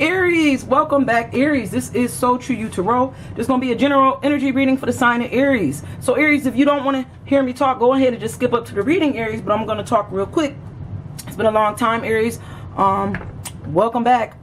Aries, welcome back, Aries. This is So True You Tarot. There's going to be a general energy reading for the sign of Aries. So Aries, if you don't want to hear me talk, go ahead and just skip up to the reading, Aries. But I'm going to talk real quick. It's been a long time, Aries. Welcome back.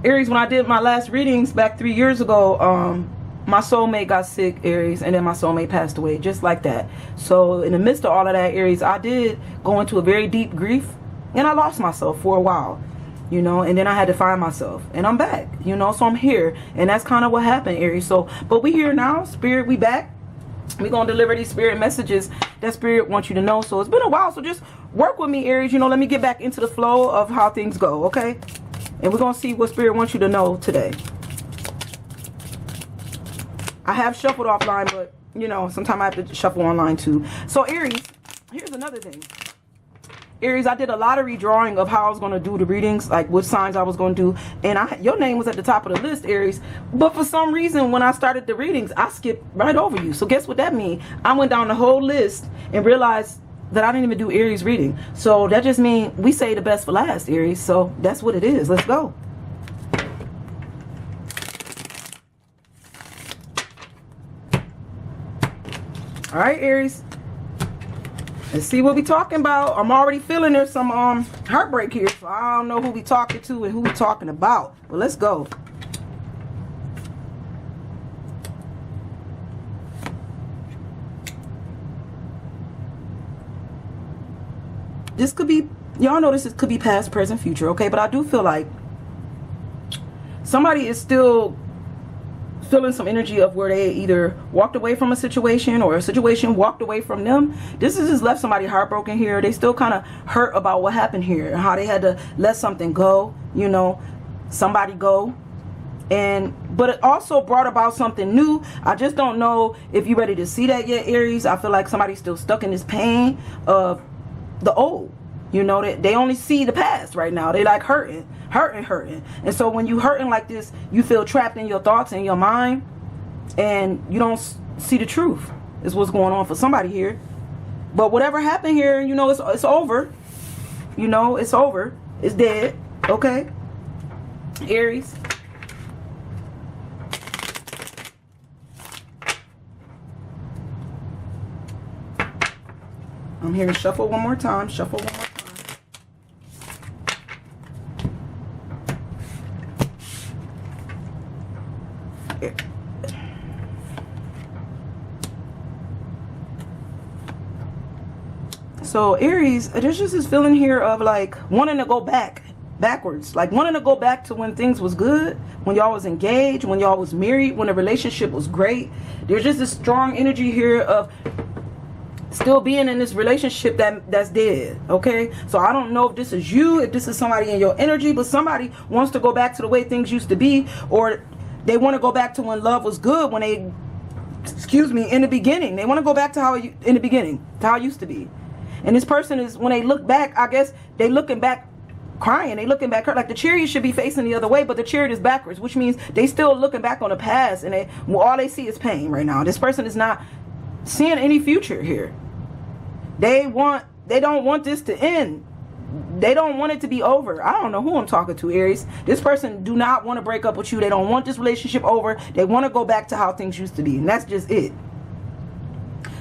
Aries, when I did my last readings back 3 years ago, my soulmate got sick, Aries, and then my soulmate passed away, just like that. So in the midst of all of that, Aries, I did go into a very deep grief, and I lost myself for a while. You know, and then I had to find myself, and I'm back, you know, so I'm here, and that's kind of what happened, Aries. So, but we here now, Spirit, we back. We're going to deliver these Spirit messages that Spirit wants you to know. So it's been a while, so just work with me, Aries. You know, let me get back into the flow of how things go, okay? And we're going to see what Spirit wants you to know today. I have shuffled offline, but, you know, sometimes I have to shuffle online too. So, Aries, here's another thing. Aries, I did a lottery drawing of how I was going to do the readings, like what signs I was going to do, and your name was at the top of the list, Aries, but for some reason when I started the readings I skipped right over you. So guess what that means? I went down the whole list and realized that I didn't even do Aries reading. So that just means we say the best for last, Aries. So that's what it is. Let's go. All right, Aries, let's see what we talking about. I'm already feeling there's some heartbreak here, so I don't know who we talking to and who we talking about. But let's go. This could be, y'all know this could be past, present, future, okay? But I do feel like somebody is still feeling some energy of where they either walked away from a situation or a situation walked away from them. This has just left somebody heartbroken here. They still kind of hurt about what happened here and how they had to let something go, you know, somebody go. But it also brought about something new. I just don't know if you're ready to see that yet, Aries. I feel like somebody's still stuck in this pain of the old. You know, they only see the past right now. They like hurting. And so when you hurting like this, you feel trapped in your thoughts and your mind, and you don't see the truth is what's going on for somebody here. But whatever happened here, you know, it's over. You know, it's over. It's dead. Okay, Aries. I'm here to shuffle one more time. Shuffle one more time. So Aries, there's just this feeling here of like wanting to go backwards, like wanting to go back to when things was good, when y'all was engaged, when y'all was married, when the relationship was great. There's just this strong energy here of still being in this relationship that's dead. Okay, so I don't know if this is you, if this is somebody in your energy, but somebody wants to go back to the way things used to be, or they want to go back to when love was good, when they, excuse me, in the beginning. They want to go back to how in the beginning, to how it used to be. And this person is, when they look back, I guess they looking back crying. They looking back, like the chariot should be facing the other way, but the chariot is backwards, which means they still looking back on the past, and all they see is pain right now. This person is not seeing any future here. They don't want this to end. They don't want it to be over. I don't know who I'm talking to, Aries. This person do not want to break up with you. They don't want this relationship over. They want to go back to how things used to be, and that's just it.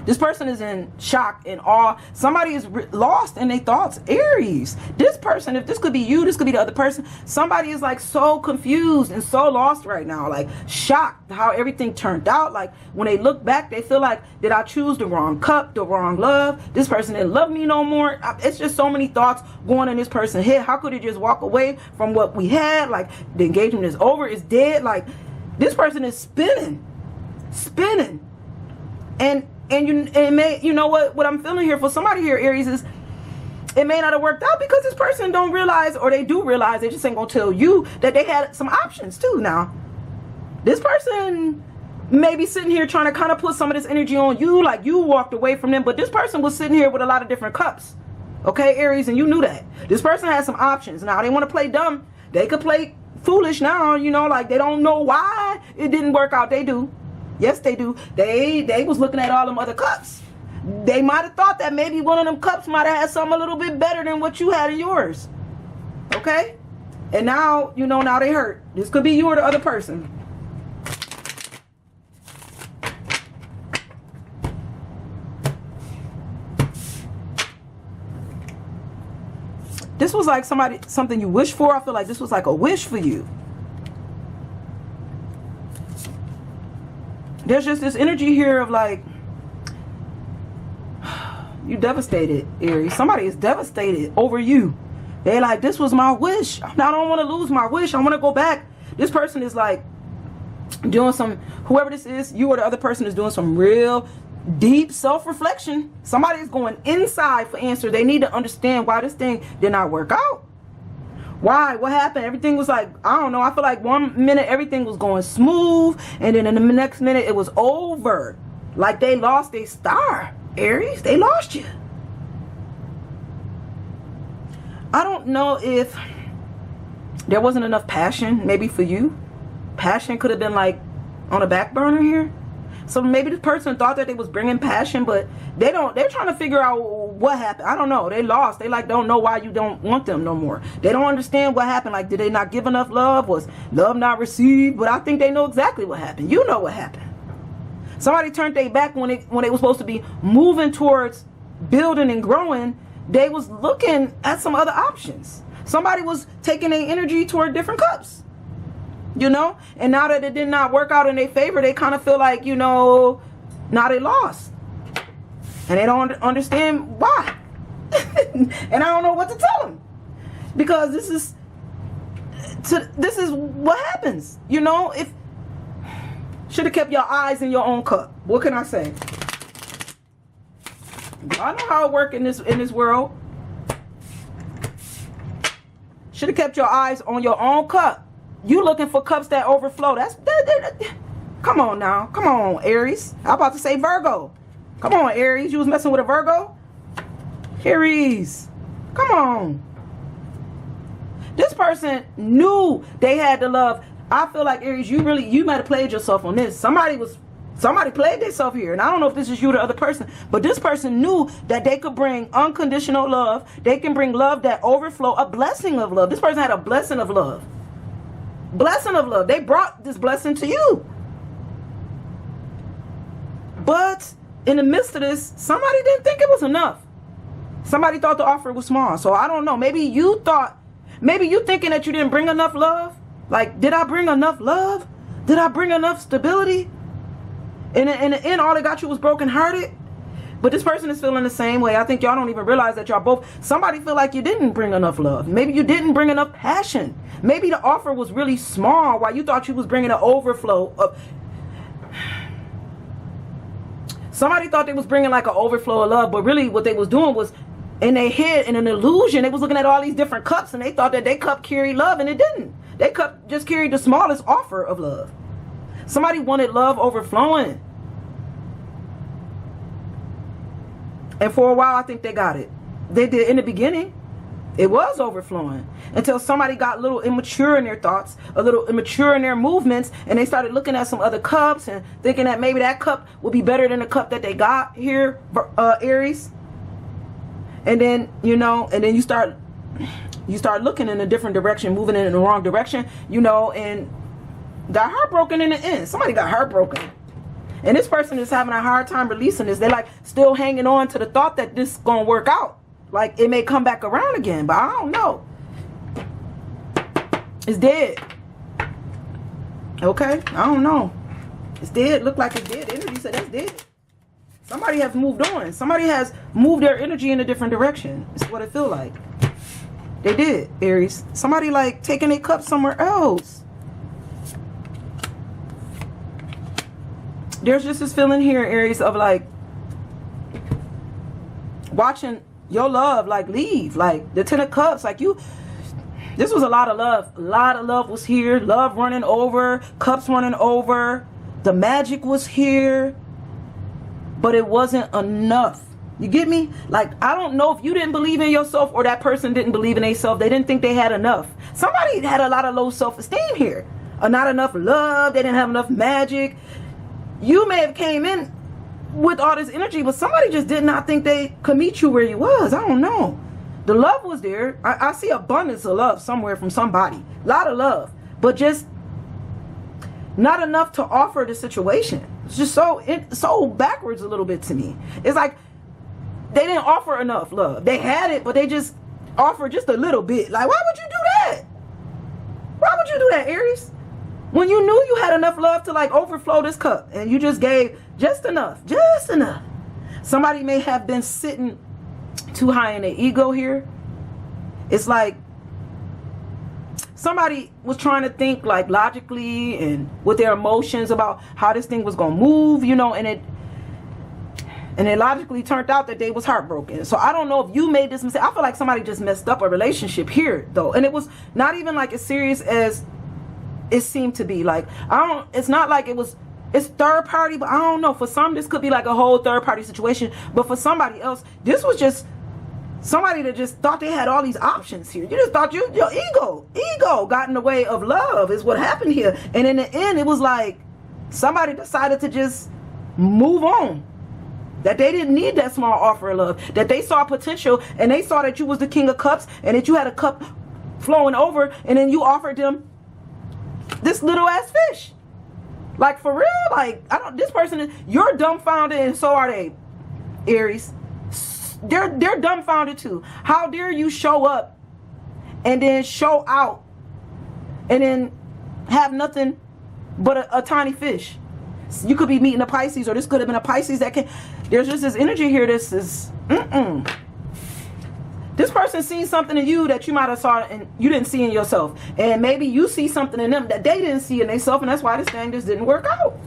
This person is in shock and awe. Somebody is lost in their thoughts, Aries. This person, if this could be you, this could be the other person. Somebody is like so confused and so lost right now, like shocked how everything turned out. Like when they look back, they feel like, did I choose the wrong cup, the wrong love? This person didn't love me no more. It's just so many thoughts going in this person's head. How could it just walk away from what we had? Like the engagement is over, it's dead. Like this person is spinning. And you know what I'm feeling here for somebody here, Aries, is it may not have worked out because this person don't realize, or they do realize, they just ain't gonna tell you that they had some options too. Now this person may be sitting here trying to kind of put some of this energy on you, like you walked away from them, but this person was sitting here with a lot of different cups, okay, Aries, and you knew that. This person has some options. Now they want to play dumb, they could play foolish now, you know, like they don't know why it didn't work out. They do. Yes, they do. They was looking at all them other cups. They might have thought that maybe one of them cups might have had something a little bit better than what you had in yours. Okay? And now, you know, now they hurt. This could be you or the other person. This was like something you wish for. I feel like this was like a wish for you. There's just this energy here of like, you devastated, Aries. Somebody is devastated over you. They're like, this was my wish. I don't want to lose my wish. I want to go back. This person is like doing some, whoever this is, you or the other person is doing some real deep self-reflection. Somebody is going inside for answers. They need to understand why this thing did not work out. Why? What happened? Everything was like, I don't know. I feel like 1 minute everything was going smooth, and then in the next minute it was over. Like they lost their star. Aries, they lost you. I don't know if there wasn't enough passion, maybe for you. Passion could have been like on a back burner here. So maybe this person thought that they was bringing passion, but they're trying to figure out what happened. I don't know. They lost. They like don't know why you don't want them no more. They don't understand what happened. Like, did they not give enough love? Was love not received? But I think they know exactly what happened. You know what happened. Somebody turned their back when they were supposed to be moving towards building and growing. They was looking at some other options. Somebody was taking their energy toward different cups. You know, and now that it did not work out in their favor, they kind of feel like, you know, now they lost. And they don't understand why. And I don't know what to tell them. Because this is what happens. You know, if should have kept your eyes in your own cup. What can I say? I know how it works in this world. Should have kept your eyes on your own cup. You looking for cups that overflow. Come on now. Come on, Aries. I'm about to say Virgo. Come on, Aries. You was messing with a Virgo? Aries. Come on. This person knew they had the love. I feel like, Aries, you might have played yourself on this. Somebody played themselves here. And I don't know if this is you or the other person. But this person knew that they could bring unconditional love. They can bring love that overflow. A blessing of love. This person had a blessing of love. Blessing of love. They brought this blessing to you. But in the midst of this, somebody didn't think it was enough. Somebody thought the offer was small. So I don't know. Maybe you thinking that you didn't bring enough love. Like, did I bring enough love? Did I bring enough stability? And in the end, all they got you was brokenhearted. But this person is feeling the same way. I think y'all don't even realize that y'all both, somebody feel like you didn't bring enough love. Maybe you didn't bring enough passion. Maybe the offer was really small while you thought you was bringing an overflow of. Somebody thought they was bringing like an overflow of love, but really what they was doing was in their head, in an illusion, they was looking at all these different cups and they thought that their cup carried love, and it didn't. Their cup just carried the smallest offer of love. Somebody wanted love overflowing. And for a while, I think they got it. They did in the beginning. It was overflowing until somebody got a little immature in their thoughts, a little immature in their movements, and they started looking at some other cups and thinking that maybe that cup would be better than the cup that they got here, Aries. And then, you know, and then you start looking in a different direction, moving in the wrong direction, you know, and got heartbroken in the end. Somebody got heartbroken. And this person is having a hard time releasing this. They're like still hanging on to the thought that this is going to work out. Like it may come back around again, but I don't know. It's dead. Okay, I don't know. It's dead. Look like it's dead. The energy said that's dead. Somebody has moved on. Somebody has moved their energy in a different direction. It's what it feel like. They did, Aries. Somebody like taking their cup somewhere else. There's just this feeling here, Aries, of like watching your love like leave. Like the 10 of Cups, like you, this was a lot of love. A lot of love was here. Love running over, cups running over. The magic was here, but it wasn't enough. You get me? Like, I don't know if you didn't believe in yourself or that person didn't believe in themselves. They didn't think they had enough. Somebody had a lot of low self-esteem here. Or not enough love. They didn't have enough magic. You may have came in with all this energy, but somebody just did not think they could meet you where you was. I don't know. The love was there. I see abundance of love somewhere from somebody. A lot of love. But just not enough to offer the situation. It's just so backwards a little bit to me. It's like they didn't offer enough love. They had it, but they just offered just a little bit. Like, why would you do that? Why would you do that, Aries? When you knew you had enough love to like overflow this cup and you just gave just enough, just enough. Somebody may have been sitting too high in their ego here. It's like somebody was trying to think like logically and with their emotions about how this thing was going to move, you know, and it logically turned out that they was heartbroken. So I don't know if you made this mistake. I feel like somebody just messed up a relationship here though. And it was not even like as serious as it seemed to be. Like, it's not like it's third party, but I don't know. For some, this could be like a whole third party situation. But for somebody else, this was just somebody that just thought they had all these options here. You just thought your ego got in the way of love is what happened here. And in the end, it was like somebody decided to just move on. That they didn't need that small offer of love. That they saw potential and they saw that you was the king of cups and that you had a cup flowing over and then you offered them this little ass fish. Like, for real? Like, this person you're dumbfounded and so are they, Aries. They're dumbfounded too. How dare you show up and then show out and then have nothing but a tiny fish? You could be meeting a Pisces, or this could have been a Pisces that can. There's just this energy here. This is This person seen something in you that you might have saw and you didn't see in yourself, and maybe you see something in them that they didn't see in themselves, and that's why this thing just didn't work out.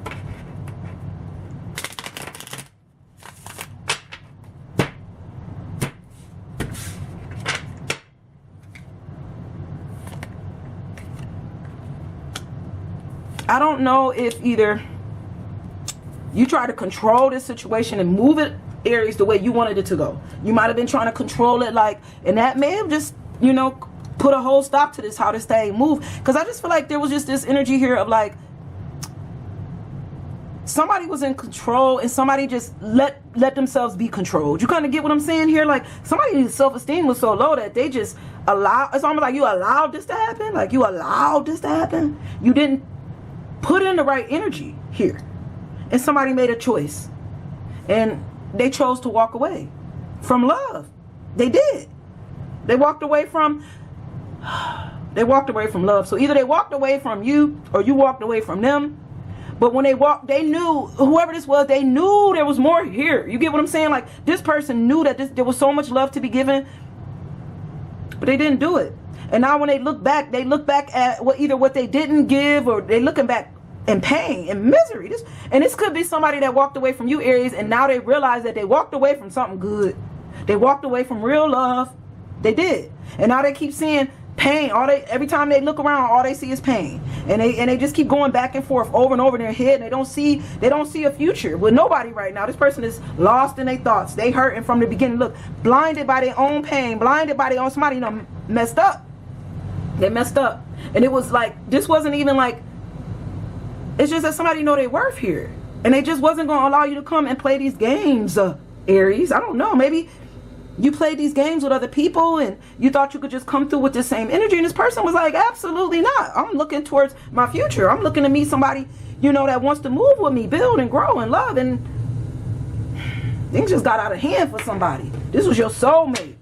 I don't know if either you try to control this situation and move it, Aries, the way you wanted it to go. You might have been trying to control it, like, and that may have just, you know, put a whole stop to this, how this thing moved. Because I just feel like there was just this energy here of like somebody was in control and somebody just let themselves be controlled. You kind of get what I'm saying here? Like, somebody's self-esteem was so low that they just allowed. It's almost like you allowed this to happen. Like, you allowed this to happen. You didn't put in the right energy here, and somebody made a choice and they chose to walk away from love. They did. They walked away from love. So either they walked away from you or you walked away from them. But when they walked, they knew, whoever this was, they knew there was more here. You get what I'm saying? Like, this person knew that there was so much love to be given, but they didn't do it. And now when they look back at what they didn't give, or they looking back in pain and misery. This could be somebody that walked away from you, Aries, and now they realize that they walked away from something good. They walked away from real love. They did. And now they keep seeing pain. Every time they look around, all they see is pain. And they just keep going back and forth over and over in their head. And they don't see a future with nobody right now. This person is lost in their thoughts. They hurting from the beginning. Look, blinded by their own pain, blinded by their own, somebody, you know, messed up. They messed up. And it was like, this wasn't even like, it's just that somebody know their worth here. And they just wasn't going to allow you to come and play these games, Aries. I don't know. Maybe you played these games with other people and you thought you could just come through with the same energy. And this person was like, absolutely not. I'm looking towards my future. I'm looking to meet somebody, you know, that wants to move with me, build and grow and love. And things just got out of hand for somebody. This was your soulmate.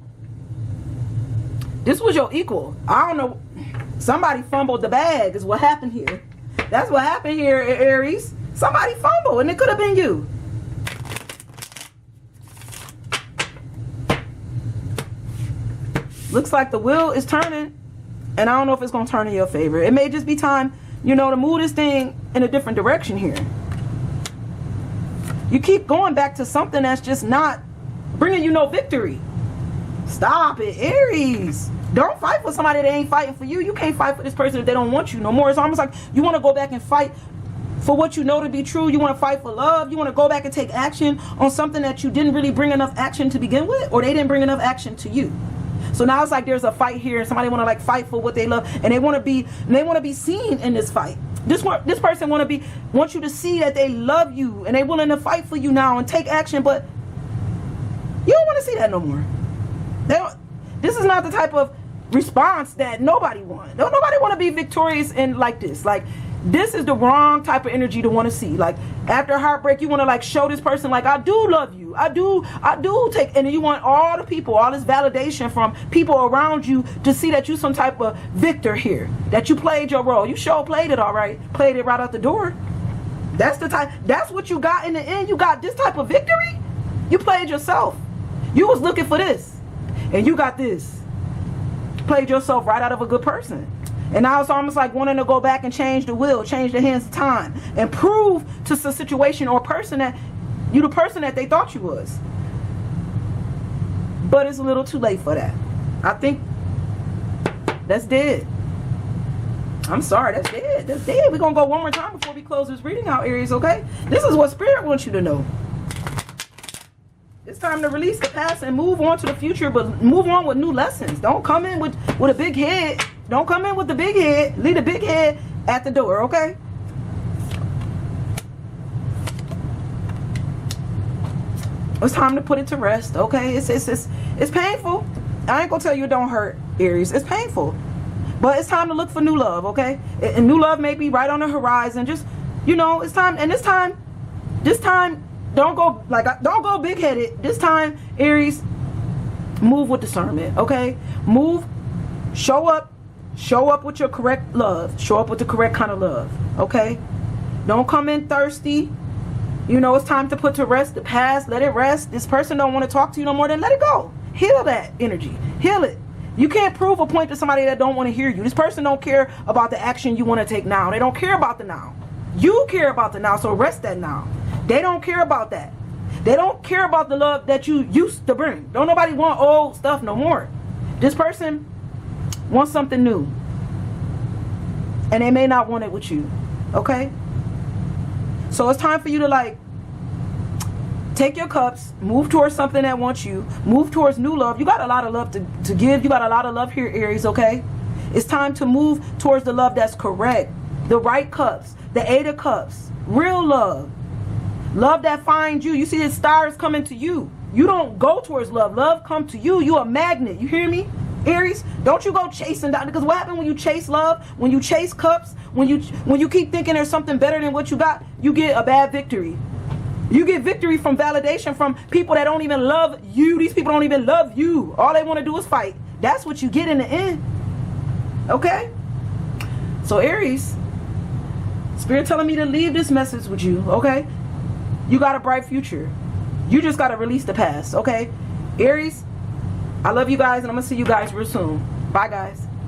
This was your equal. I don't know. Somebody fumbled the bag is what happened here. That's what happened here, Aries. Somebody fumbled, and it could have been you. Looks like the wheel is turning, and I don't know if it's going to turn in your favor. It may just be time, you know, to move this thing in a different direction here. You keep going back to something that's just not bringing you no victory. Stop it, Aries. Don't fight for somebody that ain't fighting for you. You can't fight for this person if they don't want you no more. It's almost like you want to go back and fight for what you know to be true. You want to fight for love. You want to go back and take action on something that you didn't really bring enough action to begin with, or they didn't bring enough action to you. So now it's like there's a fight here, and somebody want to like fight for what they love, and they want to be seen in this fight. This person wants you to see that they love you, and they willing to fight for you now and take action, but you don't want to see that no more. This is not the type of response that nobody wants. Nobody want to be victorious in like this. Like, this is the wrong type of energy to want to see. Like, after heartbreak, you want to like show this person like, I do love you. I do take, and then you want all the people, all this validation from people around you to see that you some type of victor here, that you played your role. You sure played it all right. Played it right out the door. That's the type, that's what you got in the end. You got this type of victory. You played yourself. You was looking for this, and you got this. Played yourself right out of a good person. And now it's almost like wanting to go back and change the wheel, change the hands of time, and prove to the situation or person that you the person that they thought you was. But it's a little too late for that. I think that's dead. I'm sorry, that's dead. That's dead. We're going to go one more time before we close this reading out, Aries, okay? This is what Spirit wants you to know. It's time to release the past and move on to the future, but move on with new lessons. Don't come in with a big head. Don't come in with the big head. Leave the big head at the door, okay? It's time to put it to rest, okay? It's painful. I ain't gonna tell you it don't hurt, Aries. It's painful. But it's time to look for new love, okay? And new love may be right on the horizon. Just, you know, it's time. And this time, don't go big-headed. This time, Aries, move with discernment, okay? Move, show up with your correct love. Show up with the correct kind of love, okay? Don't come in thirsty. You know, it's time to put to rest the past. Let it rest. This person don't want to talk to you no more, then let it go. Heal that energy. Heal it. You can't prove a point to somebody that don't want to hear you. This person don't care about the action you want to take now. They don't care about the now. You care about the now, so rest that now. They don't care about that. They don't care about the love that you used to bring. Don't nobody want old stuff no more. This person wants something new. And they may not want it with you. Okay? So it's time for you to like take your cups, move towards something that wants you, move towards new love. You got a lot of love to give. You got a lot of love here, Aries, okay? It's time to move towards the love that's correct. The right cups, the 8 of cups, real love. Love that finds you. You see the stars coming to you. You don't go towards love. Love come to you. You're a magnet. You hear me? Aries, don't you go chasing down, because what happens when you chase love, when you chase cups, when you keep thinking there's something better than what you got, you get a bad victory. You get victory from validation from people that don't even love you. These people don't even love you. All they want to do is fight. That's what you get in the end. Okay? So Aries, Spirit telling me to leave this message with you, okay? You got a bright future. You just got to release the past, okay? Aries, I love you guys, and I'm going to see you guys real soon. Bye, guys.